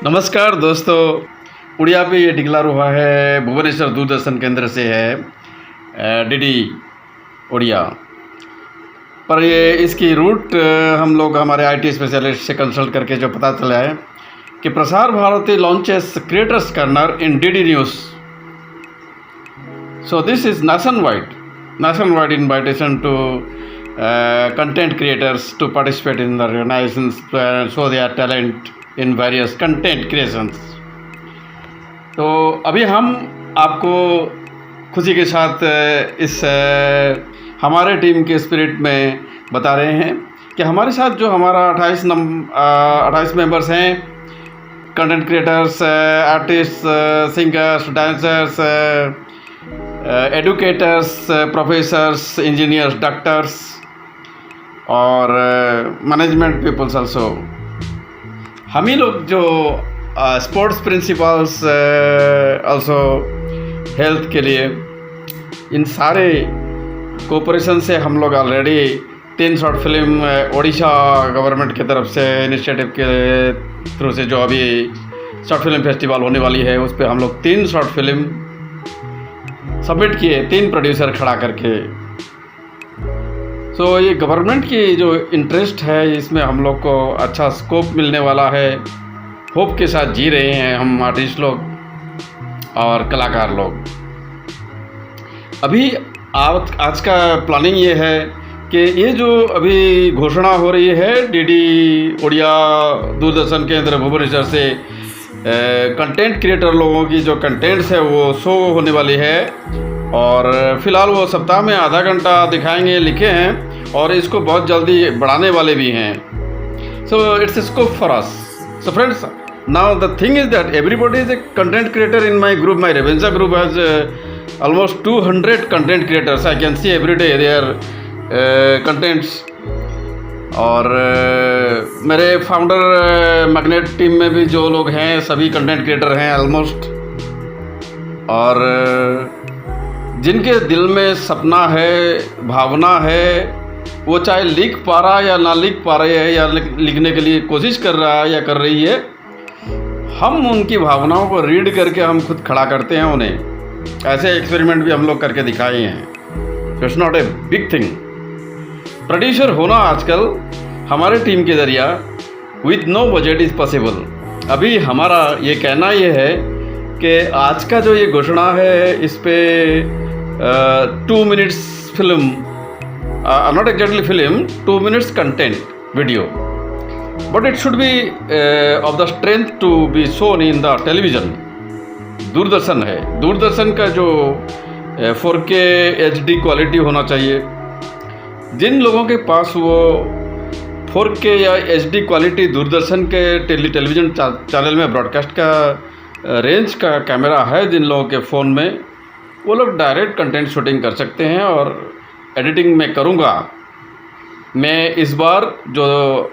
नमस्कार दोस्तों, उड़िया पे ये डिक्लेयर हुआ है, भुवनेश्वर दूरदर्शन केंद्र से है डीडी उड़िया। पर ये इसकी रूट हम लोग हमारे आईटी स्पेशलिस्ट से कंसल्ट करके जो पता चला है कि Prasar Bharati launches creators corner in DD news. So this is nationwide invitation to content creators to participate in the organizations and show their talent in various content creations। तो अभी हम आपको खुशी के साथ इस हमारे टीम के स्पिरिट में बता रहे हैं कि हमारे साथ जो हमारा 28 मेंबर्स हैं, content creators, artist, singers, dancers, educators, professors, engineers, doctors और मैनेजमेंट पीपल्स आल्सो। हम ही लोग जो स्पोर्ट्स प्रिंसिपल्स आल्सो हेल्थ के लिए, इन सारे कोऑपरेशन से हम लोग already 3 short film Odisha government की तरफ से इनिशिएटिव के थ्रू से जो अभी शॉर्ट फिल्म फेस्टिवल होने वाली है, उस पर हम लोग 3 शॉर्ट फिल्म सबमिट किए, 3 प्रोड्यूसर खड़ा करके। सो ये गवर्नमेंट की जो इंटरेस्ट है, इसमें हम लोग को अच्छा स्कोप मिलने वाला है। होप के साथ जी रहे हैं हम आर्टिस्ट लोग और कलाकार लोग। अभी आज का प्लानिंग ये है कि ये जो अभी घोषणा हो रही है डीडी उड़िया दूरदर्शन केंद्र भुवनेश्वर से, कंटेंट क्रिएटर लोगों की जो कंटेंट्स है वो शो होने वाली है और फ़िलहाल वो सप्ताह में आधा घंटा दिखाएंगे, लिखे हैं, और इसको बहुत जल्दी बढ़ाने वाले भी हैं। So it's scope for us. So friends, now the thing is that everybody is a content creator in my group. My Revenja group has almost 200 content creators. I can see every day their contents। और मेरे founder magnet team में भी जो लोग हैं सभी content creator हैं almost. और जिनके दिल में सपना है, भावना है, वो चाहे लिख पा रहा है या ना लिख पा रहे है या लिखने के लिए कोशिश कर रहा है या कर रही है, हम उनकी भावनाओं को रीड करके हम खुद खड़ा करते हैं उन्हें। ऐसे एक्सपेरिमेंट भी हम लोग करके दिखाए हैं। It's not a big thing. Producer होना आजकल हमारे टीम के ज़रिया with no budget is possible. अभी हमारा ये कहना ये है कि आज का जो ये घोषणा है, इस पे 2 minutes film, not exactly film, 2 minutes content video, but it should be of the strength to be shown in the television. Doordarshan है, दूरदर्शन का जो 4K HD क्वालिटी होना चाहिए। जिन लोगों के पास वो 4K या HD क्वालिटी दूरदर्शन के टेलीविज़न चैनल में ब्रॉडकास्ट का रेंज का कैमरा है जिन लोगों के फ़ोन में, वो लोग डायरेक्ट कंटेंट शूटिंग कर सकते हैं। और एडिटिंग मैं करूँगा। मैं इस बार जो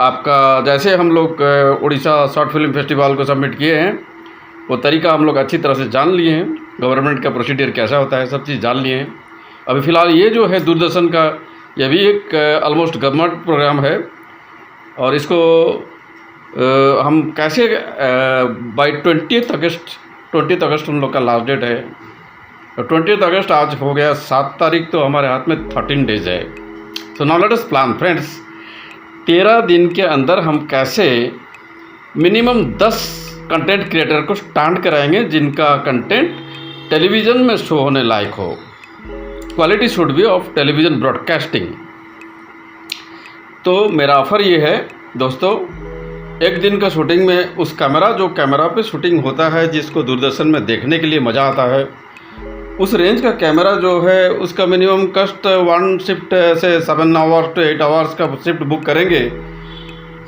आपका, जैसे हम लोग उड़ीसा शॉर्ट फिल्म फेस्टिवल को सबमिट किए हैं, वो तरीका हम लोग अच्छी तरह से जान लिए हैं। गवर्नमेंट का प्रोसीडियर कैसा होता है, सब चीज़ जान लिए हैं। अभी फ़िलहाल ये जो है दूरदर्शन का, यह भी एक ऑलमोस्ट गवर्नमेंट प्रोग्राम है और इसको हम कैसे बाय 20 अगस्त उन लोग का लास्ट डेट है। तो 20 अगस्त आज हो गया, 7 तारीख, तो हमारे हाथ में 13 डेज है। So now let us plan friends. 13 दिन के अंदर हम कैसे मिनिमम 10 कंटेंट क्रिएटर को स्टार्ट कराएंगे जिनका कंटेंट टेलीविज़न में शो होने लायक हो। Quality should be of television broadcasting. तो मेरा ऑफ़र ये है दोस्तों, एक दिन का शूटिंग में उस जो कैमरा पे शूटिंग होता है, जिसको दूरदर्शन में देखने के लिए मज़ा आता है, उस रेंज का कैमरा जो है उसका मिनिमम कस्ट 1 शिफ्ट से 7 आवर्स to 8 आवर्स का शिफ्ट बुक करेंगे।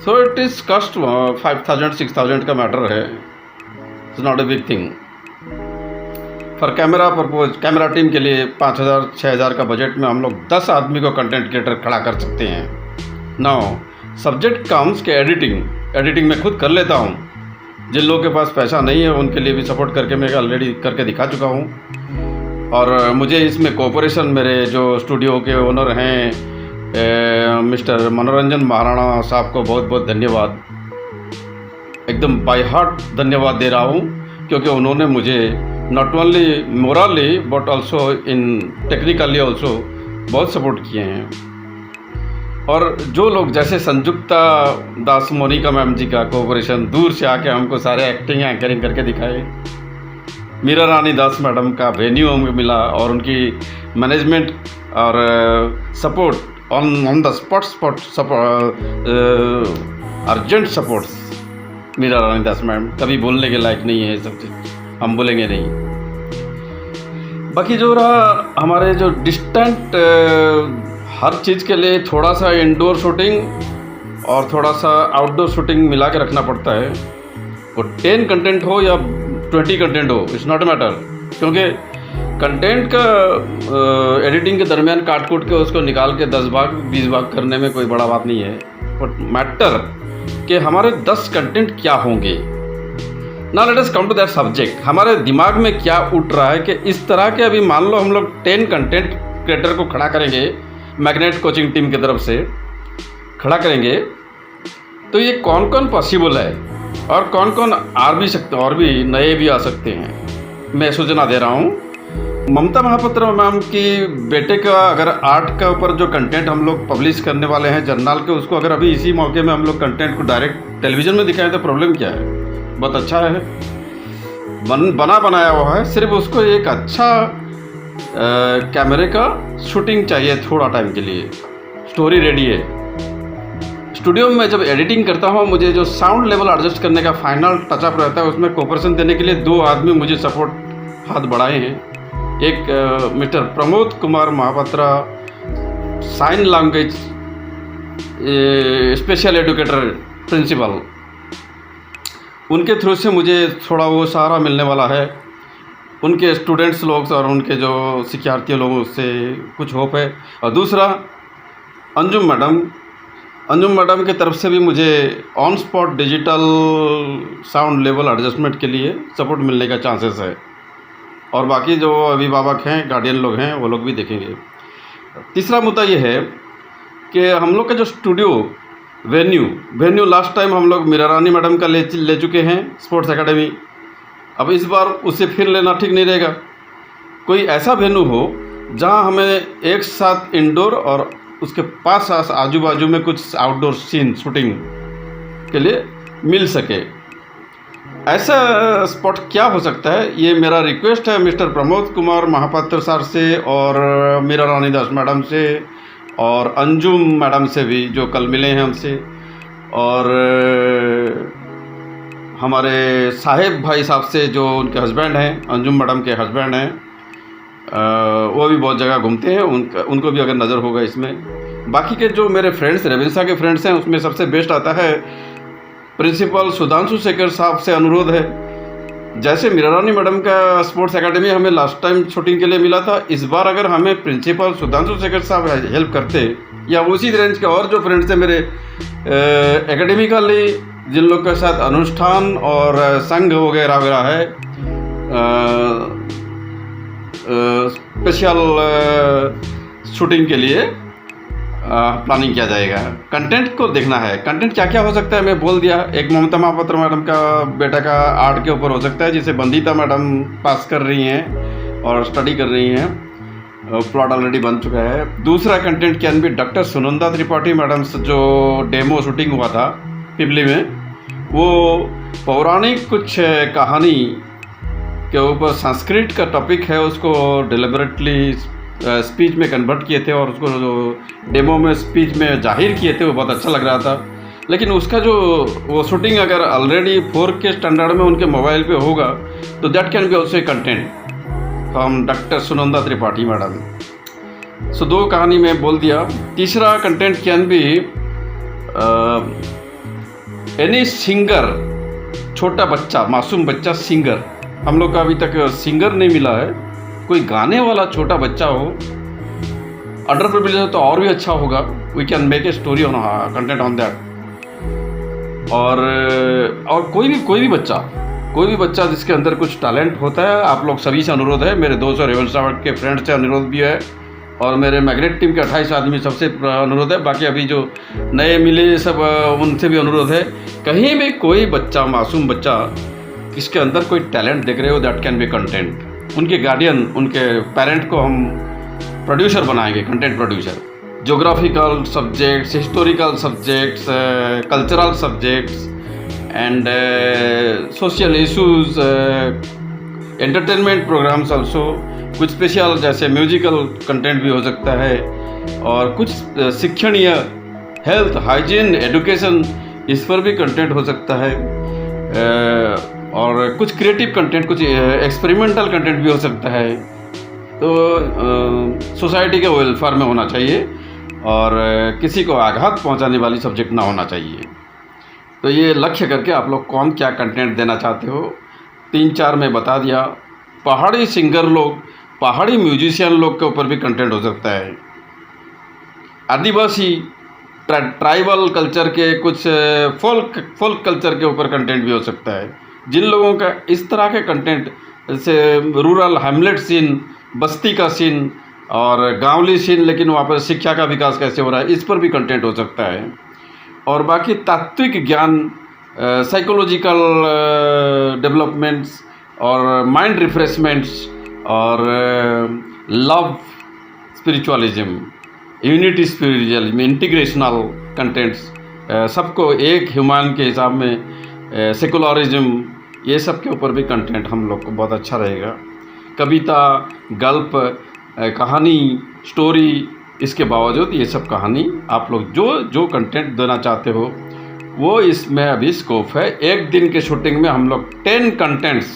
सो इट इज़ कस्ट 5,000-6,000 का मैटर है। It's not a big thing for camera purpose. Camera team के लिए 5,000-6,000 का बजट में हम लोग 10 आदमी को कंटेंट क्रिएटर खड़ा कर सकते हैं। नाउ सब्जेक्ट कम्स के एडिटिंग मैं खुद कर लेता हूँ। जिन लोगों के पास पैसा नहीं है उनके लिए भी सपोर्ट करके मैं ऑलरेडी करके दिखा चुका हूँ। और मुझे इसमें कोऑपरेशन मेरे जो स्टूडियो के ओनर हैं मिस्टर मनोरंजन महाराणा साहब को बहुत बहुत धन्यवाद। एकदम बाय हार्ट धन्यवाद दे रहा हूँ, क्योंकि उन्होंने मुझे not only morally but also in technically also बहुत सपोर्ट किए हैं। और जो लोग जैसे संजुक्ता दास मोनिका मैम जी का कोऑपरेशन, दूर से आके हमको सारे एक्टिंग एंकरिंग करके दिखाए। मीरा रानी दास मैडम का वेन्यू हमको मिला और उनकी मैनेजमेंट और support on the spot urgent supports. Meera Rani Das ma'am कभी बोलने के लायक नहीं है, सब चीज़ हम बोलेंगे नहीं। बाकी जो रहा हमारे जो डिस्टेंट हर चीज़ के लिए थोड़ा सा इंडोर शूटिंग और थोड़ा सा आउटडोर शूटिंग मिला के रखना पड़ता है। वो 10 कंटेंट हो या 20 कंटेंट हो, इट्स नॉट मैटर, क्योंकि कंटेंट का एडिटिंग के दरमियान काट कूट के उसको निकाल के 10 भाग 20 भाग करने में कोई बड़ा बात नहीं है। बट मैटर कि हमारे 10 कंटेंट क्या होंगे। ना let us come to that subject. हमारे दिमाग में क्या उठ रहा है कि इस तरह के, अभी मान लो हम लोग 10 कंटेंट क्रिएटर को खड़ा करेंगे, मैग्नेट कोचिंग टीम की तरफ से खड़ा करेंगे, तो ये कौन कौन पॉसिबल है और कौन कौन और भी नए भी आ सकते हैं। मैं सूचना दे रहा हूँ, ममता महापात्र मैम की बेटे का अगर आर्ट के ऊपर जो कंटेंट हम लोग पब्लिश करने वाले हैं जर्नल के, उसको अगर अभी इसी मौके में हम लोग कंटेंट को डायरेक्ट टेलीविज़न में दिखाएं तो प्रॉब्लम क्या है। बहुत अच्छा है, बना बनाया हुआ है, सिर्फ उसको एक अच्छा कैमरे का शूटिंग चाहिए थोड़ा टाइम के लिए, स्टोरी रेडी है। स्टूडियो में जब एडिटिंग करता हूँ, मुझे जो साउंड लेवल एडजस्ट करने का फाइनल टचअप रहता है, उसमें कोऑपरेशन देने के लिए 2 आदमी मुझे सपोर्ट हाथ बढ़ाए हैं। एक mister Pramod Kumar Mahapatra, sign language special educator principal, उनके थ्रू से मुझे थोड़ा वो सहारा मिलने वाला है। उनके स्टूडेंट्स लोग और उनके जो शिक्षार्थी लोगों से कुछ होप है। और दूसरा अंजुम मैडम की तरफ से भी मुझे on spot digital sound level adjustment के लिए सपोर्ट मिलने का चांसेस है। और बाकी जो अभिभावक हैं, गार्डियन लोग हैं, वो लोग भी देखेंगे। तीसरा मुद्दा ये है कि हम लोग का जो स्टूडियो वेन्यू लास्ट टाइम हम लोग मीरा रानी मैडम का ले चुके हैं, स्पोर्ट्स एकेडमी। अब इस बार उसे फिर लेना ठीक नहीं रहेगा। कोई ऐसा वेन्यू हो जहां हमें एक साथ इंडोर और उसके पास आजू बाजू में कुछ आउटडोर सीन शूटिंग के लिए मिल सके। ऐसा स्पॉट क्या हो सकता है, ये मेरा रिक्वेस्ट है मिस्टर प्रमोद कुमार महापात्र सर से और मीरा रानी दास मैडम से और अंजुम मैडम से भी, जो कल मिले हैं हमसे, और हमारे साहेब भाई साहब से, जो उनके हस्बैंड हैं, अंजुम मैडम के हस्बैंड हैं, वो भी बहुत जगह घूमते हैं, उनको भी अगर नज़र होगा इसमें। बाकी के जो मेरे फ्रेंड्स, रेवेंसा के फ्रेंड्स हैं, उसमें सबसे बेस्ट आता है प्रिंसिपल सुधांशु शेखर साहब से अनुरोध है। जैसे मीरा रानी मैडम का स्पोर्ट्स एकेडमी हमें लास्ट टाइम शूटिंग के लिए मिला था, इस बार अगर हमें प्रिंसिपल सुधांशु शेखर साहब हेल्प करते, या उसी रेंज के और जो फ्रेंड्स हैं मेरे एकेडमिकली, जिन लोग के साथ अनुष्ठान और संघ वगैरह वगैरह है, स्पेशल शूटिंग के लिए प्लानिंग किया जाएगा। कंटेंट को देखना है, कंटेंट क्या क्या हो सकता है मैं बोल दिया। एक ममता महापात्र मैडम का बेटा का आर्ट के ऊपर हो सकता है, जिसे बंदिता मैडम पास कर रही हैं और स्टडी कर रही हैं, प्लॉट ऑलरेडी बन चुका है। दूसरा content can B doctor Sunanda Tripathi madam से जो डेमो शूटिंग हुआ था पिपली में, वो पौराणिक कुछ कहानी के ऊपर संस्कृत का टॉपिक है, उसको डिलिबरेटली स्पीच में कन्वर्ट किए थे और उसको जो डेमो में स्पीच में जाहिर किए थे, वो बहुत अच्छा लग रहा था। लेकिन उसका जो वो शूटिंग अगर ऑलरेडी 4K स्टैंडर्ड में उनके मोबाइल पे होगा तो that can be also a content from doctor Sunanda Tripathi madam. So 2 कहानी में बोल दिया। तीसरा content can be any singer, छोटा बच्चा, मासूम बच्चा सिंगर। हम लोग का अभी तक सिंगर नहीं मिला है, कोई गाने वाला छोटा बच्चा हो, अंडर प्रिविलेज है तो और भी अच्छा होगा। We can make a story on content on that. और कोई भी बच्चा जिसके अंदर कुछ टैलेंट होता है, आप लोग सभी से अनुरोध है, मेरे दोस्त और रेवंसा के फ्रेंड से अनुरोध भी है और मेरे मैग्नेट टीम के 28 आदमी सबसे अनुरोध है, बाकी अभी जो नए मिले सब उनसे भी अनुरोध है, कहीं भी कोई बच्चा, मासूम बच्चा, इसके अंदर कोई टैलेंट देख रहे हो, दैट कैन बी कंटेंट। उनके गार्डियन, उनके पेरेंट को हम प्रोड्यूसर बनाएंगे, content producer. Geographical subjects, historical subjects, cultural subjects and social issues, entertainment programs also, कुछ स्पेशल जैसे म्यूजिकल कंटेंट भी हो सकता है, और कुछ शिक्षणीय, हेल्थ, हाइजीन, एजुकेशन, इस पर भी कंटेंट हो सकता है, और कुछ क्रिएटिव कंटेंट, कुछ एक्सपेरिमेंटल कंटेंट भी हो सकता है। तो सोसाइटी के वेलफेयर में होना चाहिए और किसी को आघात पहुंचाने वाली सब्जेक्ट ना होना चाहिए। तो ये लक्ष्य करके आप लोग कौन क्या कंटेंट देना चाहते हो, 3-4 में बता दिया। पहाड़ी सिंगर लोग, पहाड़ी म्यूजिशियन लोग के ऊपर भी कंटेंट हो सकता है। आदिवासी ट्राइबल कल्चर के कुछ फोल्क कल्चर के ऊपर कंटेंट भी हो सकता है। जिन लोगों का इस तरह के कंटेंट, जैसे रूरल हैमलेट सीन, बस्ती का सीन और गांवली सीन, लेकिन वहाँ पर शिक्षा का विकास कैसे हो रहा है, इस पर भी कंटेंट हो सकता है। और बाकी तात्विक ज्ञान, साइकोलॉजिकल डेवलपमेंट्स और माइंड रिफ्रेशमेंट्स और love, spiritualism, unity spiritualism, integrational contents, सबको एक ह्यूमन के हिसाब में, सेकुलरिज्म, ये सब के ऊपर भी कंटेंट हम लोग को बहुत अच्छा रहेगा। कविता, गल्प, कहानी, स्टोरी, इसके बावजूद ये सब कहानी आप लोग जो कंटेंट देना चाहते हो वो इसमें अभी स्कोप है। एक दिन के शूटिंग में हम लोग 10 कंटेंट्स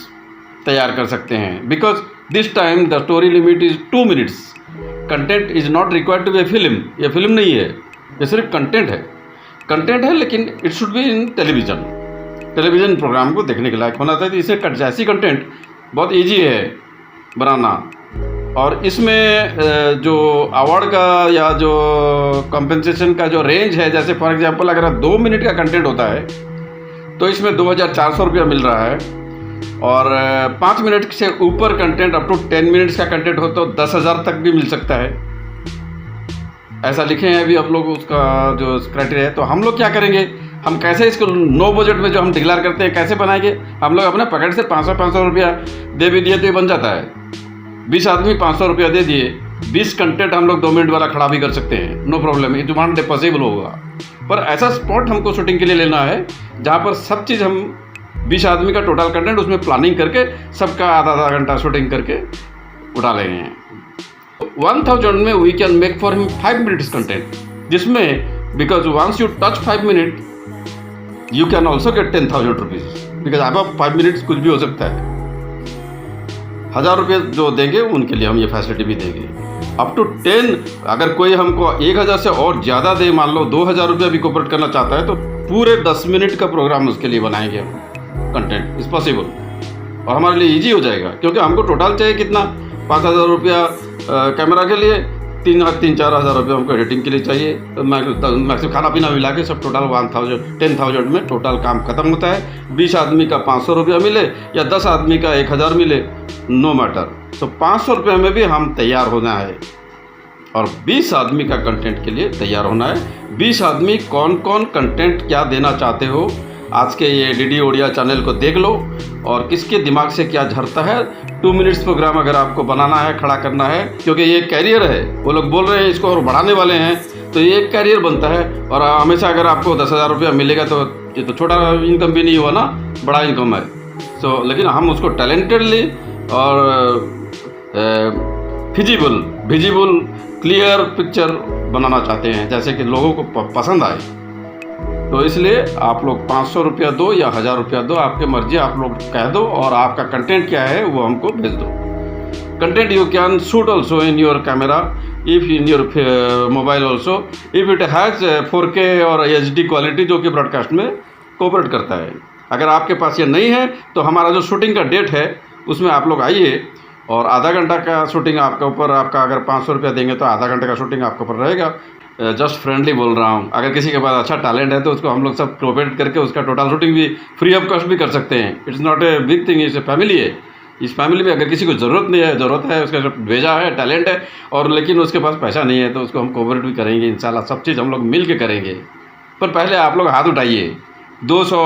तैयार कर सकते हैं, because this time the story limit is 2 minutes. Content is not required to be a film, ये फिल्म नहीं है, ये सिर्फ कंटेंट है। कंटेंट है लेकिन it should be in television program को देखने के लायक होना चाहिए। इसे ऐसी कंटेंट बहुत ईजी है बनाना, और इसमें जो अवार्ड का या जो कंपनसेशन का जो रेंज है, जैसे फॉर एग्जांपल अगर 2 मिनट का कंटेंट होता है तो इसमें 2400 रुपया मिल रहा है, और 5 मिनट से ऊपर कंटेंट, अप टू 10 मिनट्स का कंटेंट हो तो 10,000 तक भी मिल सकता है। ऐसा लिखे हैं अभी आप लोग, उसका जो क्राइटेरिया है। तो हम लोग क्या करेंगे, हम कैसे इसको नो बजट में जो हम डिक्लेयर करते हैं कैसे बनाएंगे, हम लोग अपने पॉकेट से 500 रुपया दे भी दिए तो ये बन जाता है। 20 आदमी 500 रुपया दे दिए, 20 कंटेंट हम लोग 2 मिनट वाला खड़ा भी कर सकते हैं, नो प्रॉब्लम, ये डिमांड पॉसिबल होगा। पर ऐसा स्पॉट हमको शूटिंग के लिए लेना है जहाँ पर सब चीज़, हम 20 आदमी का टोटल कंटेंट, उसमें प्लानिंग करके सबका आधा घंटा शूटिंग करके उठा लेंगे। 1000 में we can make for him 5 minutes content, जिसमें because once you touch 5 minute you can also get 10,000 rupees, because अब 5 मिनट्स कुछ भी हो सकता है। 1000 रुपये जो देंगे उनके लिए हम ये फैसिलिटी भी देंगे। अप टू 10, अगर कोई हमको 1000 से और ज़्यादा दे, मान लो 2000 रुपया भी कोऑपरेट करना चाहता है, तो पूरे 10 मिनट का प्रोग्राम उसके लिए बनाएंगे हम, कंटेंट इज़ पॉसिबल, और हमारे लिए ईजी हो जाएगा। क्योंकि हमको टोटल चाहिए कितना, 5000 रुपया कैमरा के लिए, 3-4 हज़ार रुपये हमको एडिटिंग के लिए चाहिए। तो मैक्सिमम खाना पीना मिला के सब टोटल 10,000 में टोटल काम खत्म होता है। 20 आदमी का 500 रुपया मिले या 10 आदमी का 1000 मिले, नो मैटर। तो 500 रुपये में भी हम तैयार होना है, और 20 आदमी का कंटेंट के लिए तैयार होना है। 20 आदमी कौन कौन कंटेंट क्या देना चाहते हो, आज के ये डीडी ओडिया चैनल को देख लो, और किसके दिमाग से क्या झरता है। 2 मिनट्स प्रोग्राम अगर आपको बनाना है, खड़ा करना है, क्योंकि ये कैरियर है, वो लोग बोल रहे हैं इसको और बढ़ाने वाले हैं, तो ये एक कैरियर बनता है। और हमेशा अगर आपको 10,000 रुपया मिलेगा तो ये तो छोटा इनकम भी नहीं हुआ ना, बड़ा इनकम है। सो लेकिन हम उसको टैलेंटेडली और विजिबल क्लियर पिक्चर बनाना चाहते हैं, जैसे कि लोगों को पसंद आए। तो इसलिए आप लोग 500 रुपया दो या 1000 रुपया दो, आपके मर्जी, आप लोग कह दो, और आपका कंटेंट क्या है वो हमको भेज दो। Content you can shoot also in your camera, if in your mobile also, if it has 4K और HD क्वालिटी, जो कि ब्रॉडकास्ट में कोऑपरेट करता है। अगर आपके पास ये नहीं है तो हमारा जो शूटिंग का डेट है उसमें आप लोग आइए, और आधा घंटा का शूटिंग आपके ऊपर, आपका अगर 500 रुपया देंगे तो आधा घंटे का शूटिंग आपके ऊपर रहेगा। जस्ट फ्रेंडली बोल रहा हूँ। अगर किसी के पास अच्छा टैलेंट है तो उसको हम लोग सब कोऑपरेट करके उसका टोटल शूटिंग भी फ्री ऑफ कॉस्ट भी कर सकते हैं। It's not a big thing, it's a family है। इस फैमिली में अगर किसी को ज़रूरत है उसका जो भेजा है, टैलेंट है, और लेकिन उसके पास पैसा नहीं है, तो उसको हम कोऑपरेट भी करेंगे इंशाल्लाह। सब चीज़ हम लोग मिल के करेंगे। पर पहले आप लोग हाथ उठाइए। 200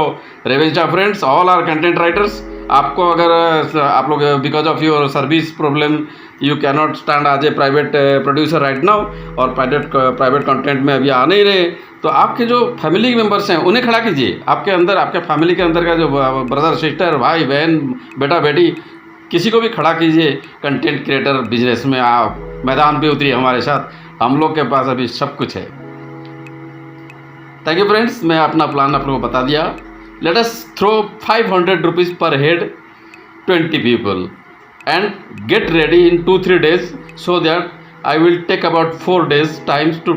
Revenja friends, all are content writers. आपको अगर आप लोग because of your service problem you can not stand as a private producer right now, और प्राइवेट कंटेंट में अभी आ नहीं रहे, तो आपके जो फैमिली मेम्बर्स हैं उन्हें खड़ा कीजिए। आपके अंदर, आपके फैमिली के अंदर का जो ब्रदर सिस्टर, भाई बहन, बेटा बेटी, किसी को भी खड़ा कीजिए कंटेंट क्रिएटर बिजनेस में। आप मैदान पे उतरिए हमारे साथ। हम लोग के पास अभी सब कुछ है। Thank you friends. मैं अपना प्लान आप लोगों को बता दिया। लेट अस थ्रो 500 रुपीज़ पर head 20 people and get ready in 2-3 days, so that I will take about 4 days times to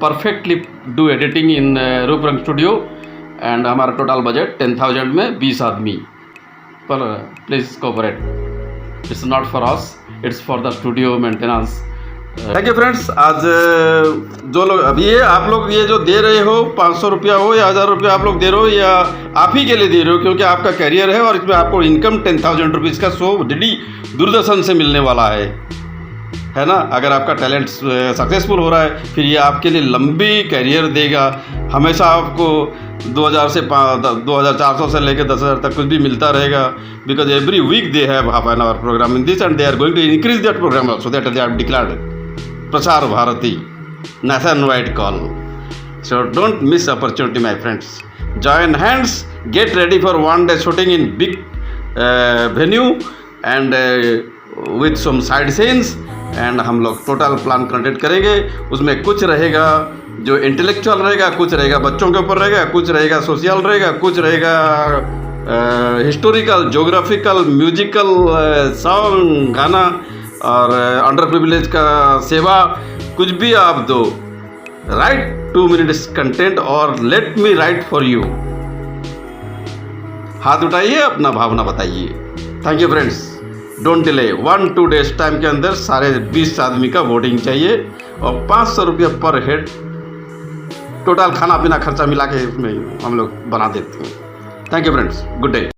perfectly do editing in रूप रंग स्टूडियो। एंड हमारा टोटल बजट 10,000 में 20 आदमी पर। Please cooperate. It's not for us, it's for the studio maintenance. Thank you friends. आज जो लोग अभी आप लोग ये जो दे रहे हो, 500 रुपया हो या 1000 रुपया आप लोग दे रहे हो, या आप ही के लिए दे रहे हो, क्योंकि आपका करियर है और इसमें आपको इनकम 10,000 रुपीज़ का शो डीडी दूरदर्शन से मिलने वाला है ना। अगर आपका टैलेंट सक्सेसफुल हो रहा है, फिर ये आपके लिए लंबी करियर देगा। हमेशा आपको 2400 से लेकर 10,000 तक कुछ भी मिलता रहेगा, because every week they have half an hour program in this, and they are going to increase that program also, that they are declared Prasar Bharati nationwide call. So don't miss opportunity, my friends. Join hands, get ready for one day shooting in big venue and with some side scenes, and हम लोग total plan content करेंगे। उसमें कुछ रहेगा जो intellectual रहेगा, कुछ रहेगा बच्चों के ऊपर रहेगा, कुछ रहेगा सोशल रहेगा, कुछ रहेगा हिस्टोरिकल, जोग्राफिकल, म्यूजिकल, सॉन्ग, गाना, और अंडर प्रिविलेज का सेवा, कुछ भी आप दो। राइट 2 minutes कंटेंट और let me right for you. हाथ उठाइए, अपना भावना बताइए। Thank you friends. Don't delay. 1-2 days time के अंदर सारे 20 आदमी का वोटिंग चाहिए, और 500 रुपया पर हेड टोटल खाना पीना खर्चा मिला के इसमें हम लोग बना देते हैं। Thank you friends. Good day.